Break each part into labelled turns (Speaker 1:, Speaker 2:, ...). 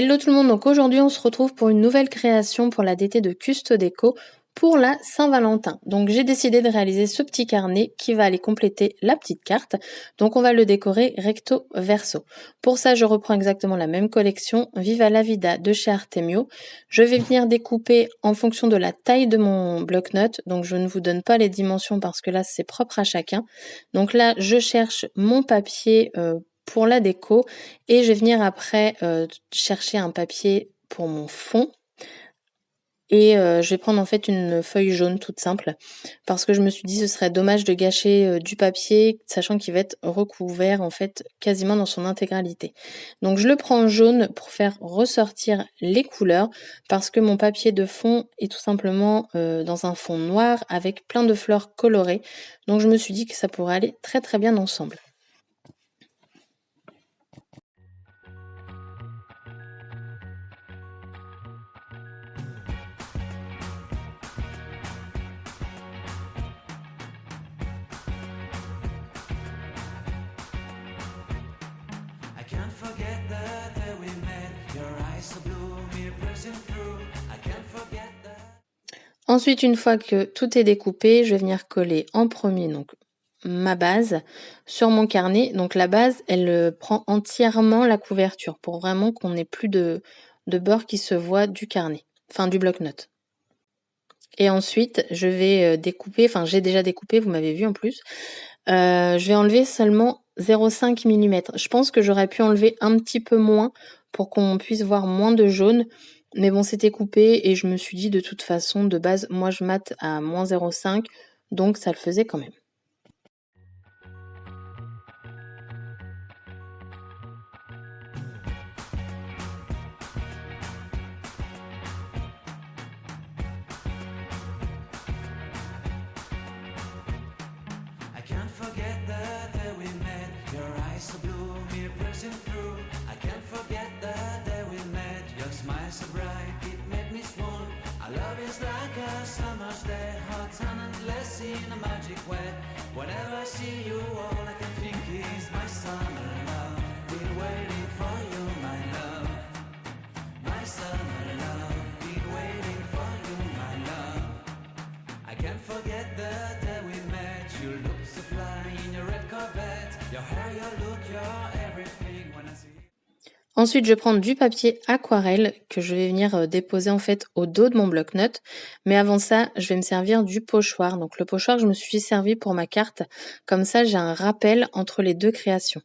Speaker 1: Hello tout le monde, donc aujourd'hui on se retrouve pour une nouvelle création pour la DT de Custo Déco pour la Saint-Valentin. Donc j'ai décidé de réaliser ce petit carnet qui va aller compléter la petite carte. Donc on va le décorer recto verso. Pour ça je reprends exactement la même collection Viva la Vida de chez Artemio. Je vais venir découper en fonction de la taille de mon bloc-notes. Donc je ne vous donne pas les dimensions parce que là c'est propre à chacun. Donc là je cherche mon papier pour la déco et je vais venir après chercher un papier pour mon fond et je vais prendre en fait une feuille jaune toute simple parce que je me suis dit ce serait dommage de gâcher du papier sachant qu'il va être recouvert en fait quasiment dans son intégralité. Donc je le prends jaune pour faire ressortir les couleurs parce que mon papier de fond est tout simplement dans un fond noir avec plein de fleurs colorées. Donc je me suis dit que ça pourrait aller très très bien ensemble. Ensuite, une fois que tout est découpé, je vais venir coller en premier donc ma base sur mon carnet. Donc la base, elle prend entièrement la couverture pour vraiment qu'on n'ait plus de bord qui se voit du carnet, enfin du bloc-notes. Et ensuite, je vais découper, enfin j'ai déjà découpé, vous m'avez vu en plus. Je vais enlever seulement 0,5 mm. Je pense que j'aurais pu enlever un petit peu moins pour qu'on puisse voir moins de jaune. Mais bon, c'était coupé et je me suis dit de toute façon, de base, moi je mate à moins 0,5, donc ça le faisait quand même. Ensuite, je prends du papier aquarelle que je vais venir déposer en fait au dos de mon bloc-notes. Mais avant ça, je vais me servir du pochoir. Donc le pochoir, je me suis servi pour ma carte. Comme ça, j'ai un rappel entre les deux créations.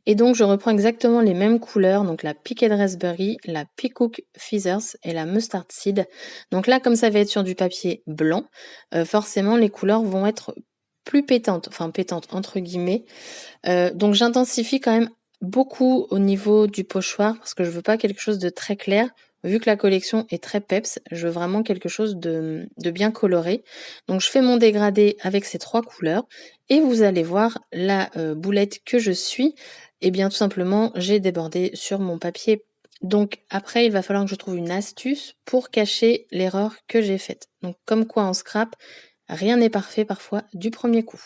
Speaker 1: Et donc, je reprends exactement les mêmes couleurs, donc la Piquet Raspberry, la Peacock Feathers et la Mustard Seed. Donc là, comme ça va être sur du papier blanc, forcément, les couleurs vont être plus pétantes, enfin pétantes entre guillemets. Donc, j'intensifie quand même beaucoup au niveau du pochoir parce que je veux pas quelque chose de très clair. Vu que la collection est très peps, je veux vraiment quelque chose de bien coloré. Donc je fais mon dégradé avec ces trois couleurs et vous allez voir la boulette que je suis. Et bien tout simplement, j'ai débordé sur mon papier. Donc après, il va falloir que je trouve une astuce pour cacher l'erreur que j'ai faite. Donc comme quoi en scrap, rien n'est parfait parfois du premier coup.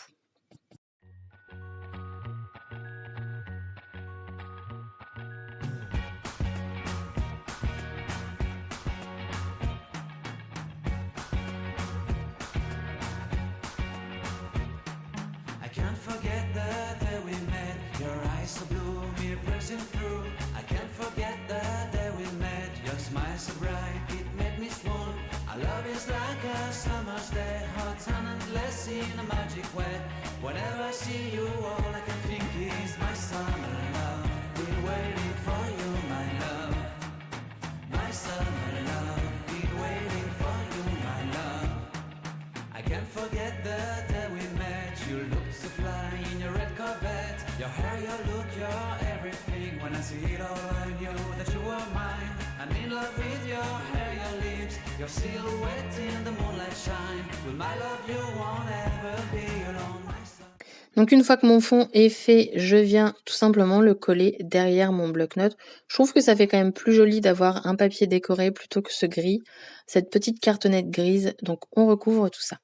Speaker 2: Your hair, your look, your everything. When I see it all, I knew that you were mine. I'm in love with your hair, your lips, your silhouette in the moonlight shine. With my love, you won't ever be alone, my son.
Speaker 1: Donc une fois que mon fond est fait, je viens tout simplement le coller derrière mon bloc-notes. Je trouve que ça fait quand même plus joli d'avoir un papier décoré plutôt que ce gris, cette petite cartonnette grise. Donc on recouvre tout ça.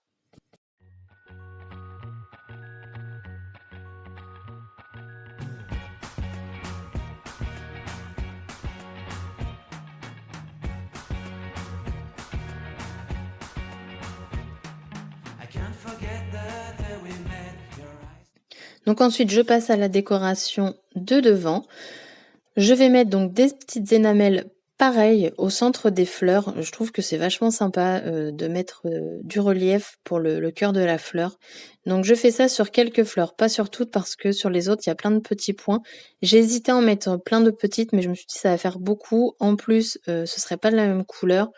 Speaker 2: I can't forget the day we met. Your eyes.
Speaker 1: Donc ensuite, je passe à la décoration de devant. Je vais mettre donc des petites énamelles pareilles au centre des fleurs. Je trouve que c'est vachement sympa de mettre du relief pour le cœur de la fleur. Donc je fais ça sur quelques fleurs, pas sur toutes parce que sur les autres, il y a plein de petits points. J'ai hésité à en mettre plein de petites, mais je me suis dit ça va faire beaucoup. En plus, ce serait pas de la même couleur.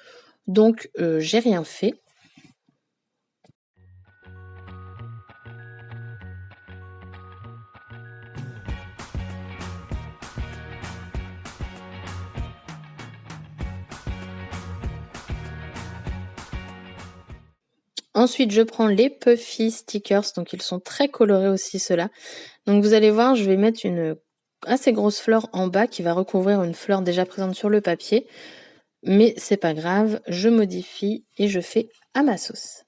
Speaker 1: Donc j'ai rien fait. Ensuite, je prends les Puffy stickers, donc ils sont très colorés aussi ceux-là. Donc vous allez voir, je vais mettre une assez grosse fleur en bas qui va recouvrir une fleur déjà présente sur le papier. Mais c'est pas grave, je modifie et je fais à ma sauce.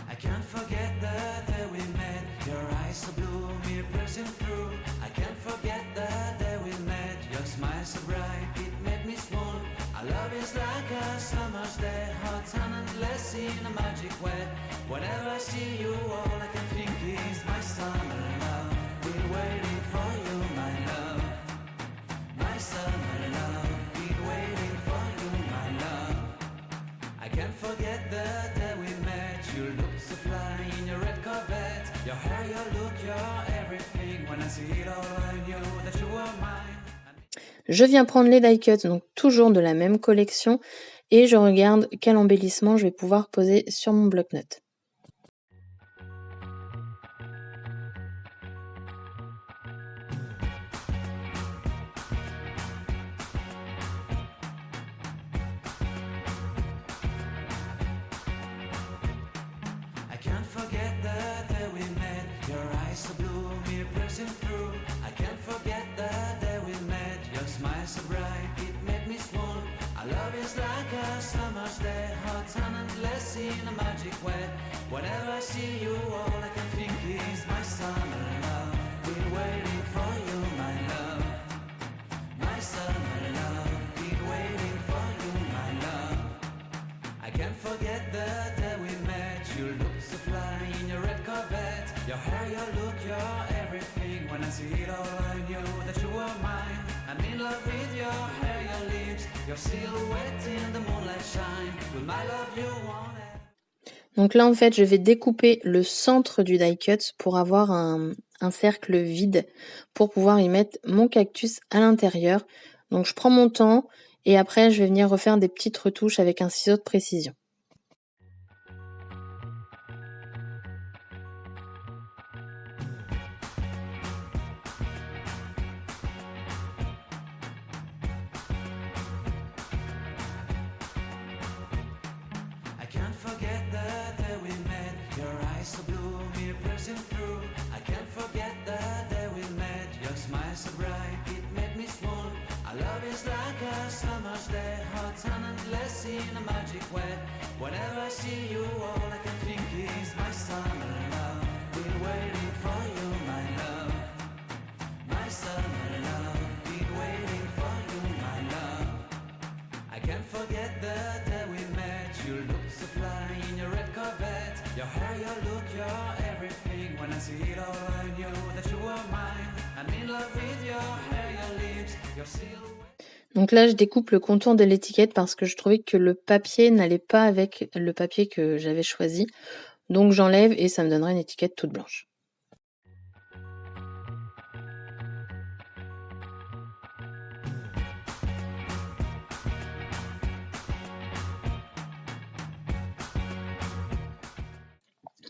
Speaker 2: I can't forget the day we met. Your eyes so blue, me piercing through. I can't forget the day we met. Your smile so bright, it made me swoon. Our love is like a summer's day, hot and endless in a magic way. Whenever I see you, all I can think is my summer love. Been waiting for you, my love. My summer love. Been waiting for you, my love. I can't forget the day we met. You looked so fly in your red Corvette. Your hair, your look, your everything. When I see it all, I knew that you were mine.
Speaker 1: Je viens prendre les die cuts, donc toujours de la même collection, et je regarde quel embellissement je vais pouvoir poser sur mon bloc-notes.
Speaker 2: I can't forget the day we met. Your eyes so blue, me piercing through. I can't forget the day we met. Your smile so bright, it made me swoon. Our love is like a summer's day, hot and endless in a magic way. Whenever I see you, all I can think is my summer love. Been waiting for you, my love. My summer love. Been waiting for you, my love. I can't forget the day we met. You look so fly in your red Corvette. Your hair, your look, your everything. When I see it all, I knew that you were mine. I'm in love with your hair, your lips, your silhouette in the moonlight shine. With my love, you want it.
Speaker 1: Donc là, en fait, je vais découper le centre du die cut pour avoir un cercle vide pour pouvoir y mettre mon cactus à l'intérieur. Donc je prends mon temps et après, je vais venir refaire des petites retouches avec un ciseau de précision.
Speaker 2: I can't forget the day we met. Your eyes so blue, me piercing through. I can't forget the day we met. Your smile so bright, it made me swoon. Our love is like a summer's day, hot and endless in a magic way. Whenever I see you, all I can think is my summer love. Been waiting for you, my love. My summer love. Been waiting for you, my love. I can't forget the day we met. You look so fly in your red Corvette. Your hair, your look, your everything. When I see it all, I knew that you were mine. I'm in love with your hair, your lips, your silhouette.
Speaker 1: Donc là, je découpe le contour de l'étiquette parce que je trouvais que le papier n'allait pas avec le papier que j'avais choisi. Donc j'enlève et ça me donnera une étiquette toute blanche.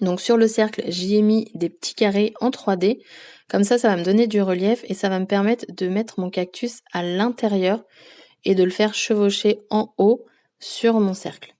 Speaker 1: Donc sur le cercle, j'y ai mis des petits carrés en 3D. Comme ça va me donner du relief et ça va me permettre de mettre mon cactus à l'intérieur et de le faire chevaucher en haut sur mon cercle.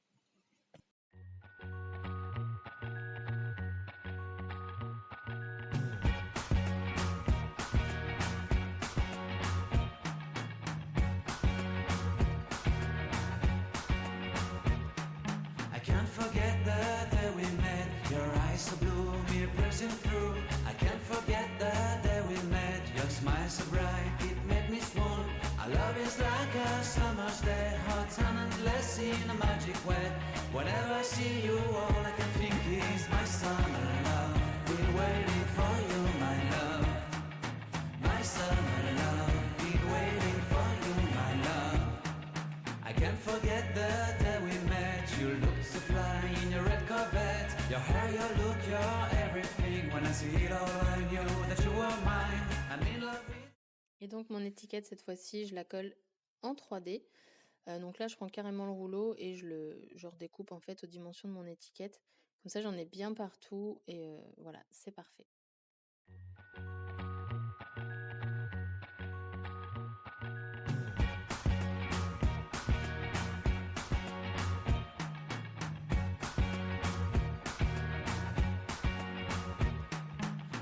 Speaker 2: I can't forget the day we met. Your eyes so blue, me piercing through. I can't forget the day we met. Your smile so bright, it made me swoon. Our love is like a summer's day, hot and endless in a magic way. Whenever I see you, all I can think is my summer love. Been waiting for you, my love. My summer love. Been waiting for you, my love. I can't forget the day we met. You looked so fly in your red Corvette. Your hair, your look, your everything. When I see it all, I knew that you were mine. I'm in love with.
Speaker 1: Et donc mon étiquette cette fois-ci, je la colle en 3D. Donc là, je prends carrément le rouleau et je redécoupe en fait aux dimensions de mon étiquette. Comme ça, j'en ai bien partout et voilà, c'est parfait.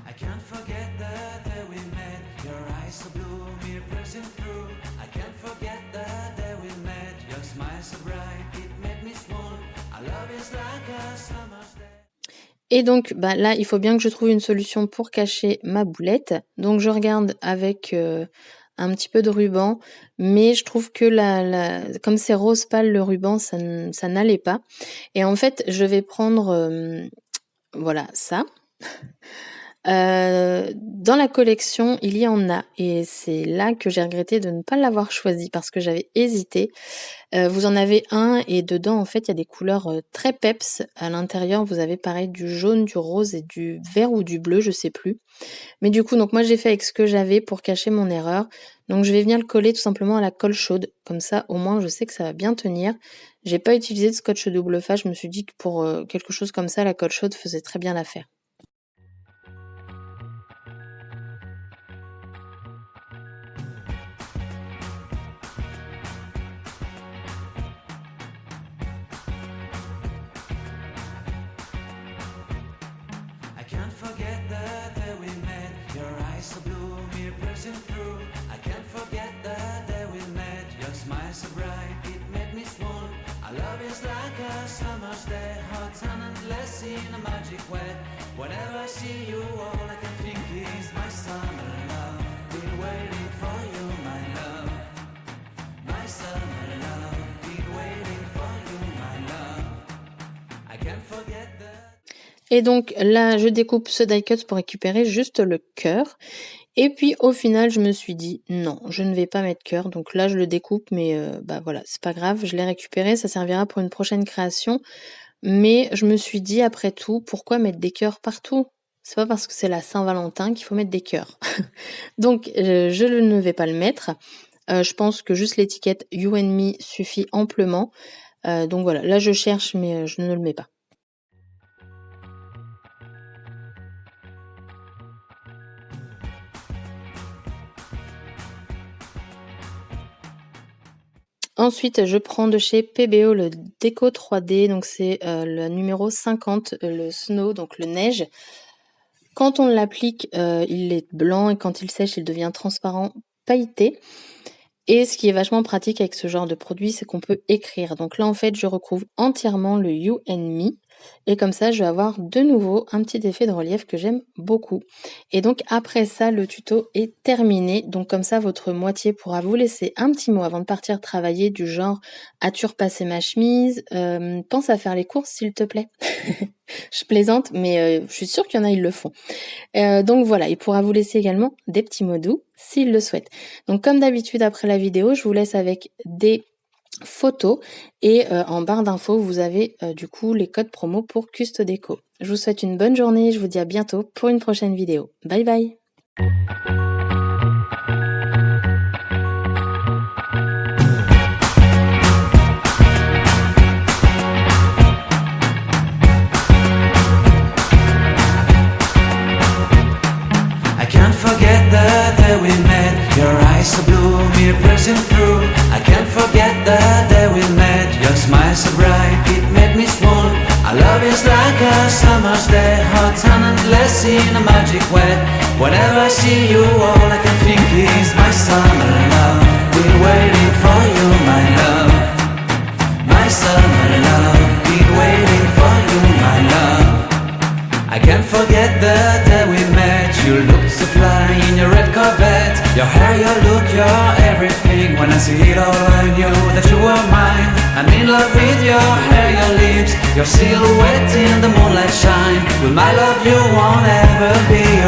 Speaker 2: I can't forget the day we met. Your eyes so blue, me piercing through. I can't forget the day we met. Your smile so bright, it made me swoon. Our love is like a summer's day.
Speaker 1: Et donc là, il faut bien que je trouve une solution pour cacher ma boulette. Donc je regarde avec un petit peu de ruban, mais je trouve que comme c'est rose pâle le ruban, ça n'allait pas. Et en fait, je vais prendre voilà ça. Dans la collection, il y en a et c'est là que j'ai regretté de ne pas l'avoir choisi parce que j'avais hésité. Vous en avez un et dedans, en fait, il y a des couleurs très peps. À l'intérieur, vous avez pareil du jaune, du rose et du vert ou du bleu, je sais plus. Mais du coup, donc moi j'ai fait avec ce que j'avais pour cacher mon erreur. Donc je vais venir le coller tout simplement à la colle chaude. Comme ça, au moins, je sais que ça va bien tenir. J'ai pas utilisé de scotch double face. Je me suis dit que pour quelque chose comme ça, la colle chaude faisait très bien l'affaire.
Speaker 2: I can't forget the day we met. Your eyes so blue, me piercing through. I can't forget the day we met. Your smile so bright, it made me swoon. Our love is like a summer's day, hot and endless in a magic way. Whenever I see you, all I can think is my summer love. Been waiting for you, my love. My summer love. Been waiting for you, my love. I can't forget the.
Speaker 1: Et donc là, je découpe ce die cut pour récupérer juste le cœur. Et puis au final, je me suis dit non, je ne vais pas mettre cœur. Donc là, je le découpe, mais voilà, c'est pas grave, je l'ai récupéré, ça servira pour une prochaine création. Mais je me suis dit après tout, pourquoi mettre des cœurs partout? C'est pas parce que c'est la Saint-Valentin qu'il faut mettre des cœurs. Donc je ne vais pas le mettre. Je pense que juste l'étiquette You and Me suffit amplement. Donc voilà, là je cherche, mais je ne le mets pas. Ensuite, je prends de chez PBO le Déco 3D, donc c'est le numéro 50, le Snow, donc le neige. Quand on l'applique, il est blanc et quand il sèche, il devient transparent, pailleté. Et ce qui est vachement pratique avec ce genre de produit, c'est qu'on peut écrire. Donc là, en fait, je recouvre entièrement le You and Me. Et comme ça, je vais avoir de nouveau un petit effet de relief que j'aime beaucoup. Et donc après ça, le tuto est terminé. Donc comme ça, votre moitié pourra vous laisser un petit mot avant de partir travailler du genre « As-tu repassé ma chemise ? Pense à faire les courses, s'il te plaît. » Je plaisante, mais je suis sûre qu'il y en a, ils le font. Donc voilà, il pourra vous laisser également des petits mots doux s'il le souhaite. Donc comme d'habitude, après la vidéo, je vous laisse avec des photos et en barre d'infos, vous avez du coup les codes promo pour Custo Déco. Je vous souhaite une bonne journée, je vous dis à bientôt pour une prochaine vidéo. Bye bye!
Speaker 2: forget the day we met. Your eyes so blue, me piercing through. I can't forget the day we met. Your smile so bright, it made me swoon. Our love is like a summer's day, hot and endless in a magic way. Whenever I see you, all I can think is my summer love. Been waiting for you, my love. My summer love. Been waiting for you, my love. I can't forget the day we met. You looked so fly in your red Corvette. Your hair, your look, your everything. When I see it all, I knew that you were mine. I'm in love with your hair, your lips, your silhouette in the moonlight shine. With my love, you won't ever be alone.